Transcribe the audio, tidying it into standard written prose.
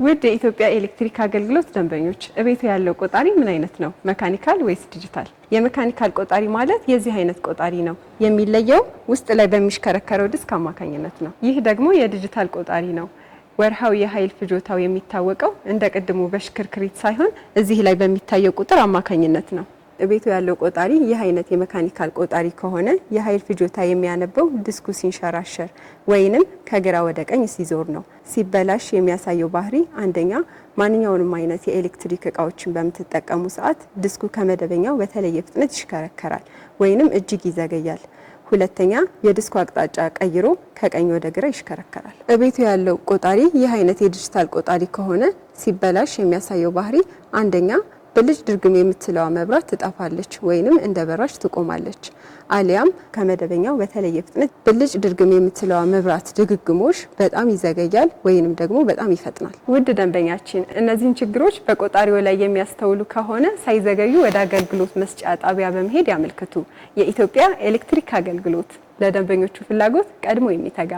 ውድ የኢትዮጵያ ኤሌክትሪክ አገልግሎት ደንበኞች እቤቱ ያለው ቆጣሪ ምን አይነት ነው? መካኒካል ወይስ ዲጂታል? የመካኒካል ቆጣሪ ማለት የዚህ አይነት ቆጣሪ ነው። የሚለየው ውስጥ ላይ በሚሽከረከረው ዲስክ አማካኝነት ነው። ይህ ደግሞ የዲጂታል ቆጣሪ ነው። ወርሃዊ የኃይል ፍጆታው የሚታወቀው እንደ ቅድሙ በሽክርክሪት ሳይሆን እዚህ ላይ በሚታየው ቁጥር አማካኝነት ነው። ቤቱ ያለው ቆጣሪ ይህ አይነት የመካኒካል ቆጣሪ ከሆነ የኃይል ፍጆታ የሚያነበው ዲስኩ ሲንሸራሸር ወይንም ከግራ ወደ ቀኝ ሲዞር ነው። ሲበላሽ የሚያሳየው ባህሪ አንደኛ ማንኛውንም አይነት የኤሌክትሪክ እቃዎችን በምትጠቀሙ ሰዓት ዲስኩ ከመደበኛው በተለየ ፍጥነት ይሽከረከራል ወይንም እጅግ ይዘገያል። ሁለተኛ የዲስኩ አቅጣጫ ቀይሮ ከቀኝ ወደ ግራ ይሽከረከራል። ቤቱ ያለው ቆጣሪ ይህ አይነት የዲጂታል ቆጣሪ ከሆነ ሲበላሽ የሚያሳየው ባህሪ አንደኛ ብልጭ ድርግም የምትለዋ መብራት ትጠፋለች ወይንም እንደ በራሽ ትቆማለች። አሊያም ከመደበኛው በተለየ ፍጥነት ብልጭ ድርግም የምትለዋ መብራት ድግግሞሽ በጣም ይዘገያል ወይንም ደግሞ በጣም ይፈጥናል። ውድ ደንበኛችን እነዚህን ችግሮች በቆጣሪው ላይ የሚያስተውሉ ከሆነ ሳይዘገዩ ወደ አገልግሎት መስጫ ጣቢያ በመሄድ ያመልክቱ። የኢትዮጵያ ኤሌክትሪክ አገልግሎት ለደንበኞቹ ፍላጎት ቀድሞ የሚተጋ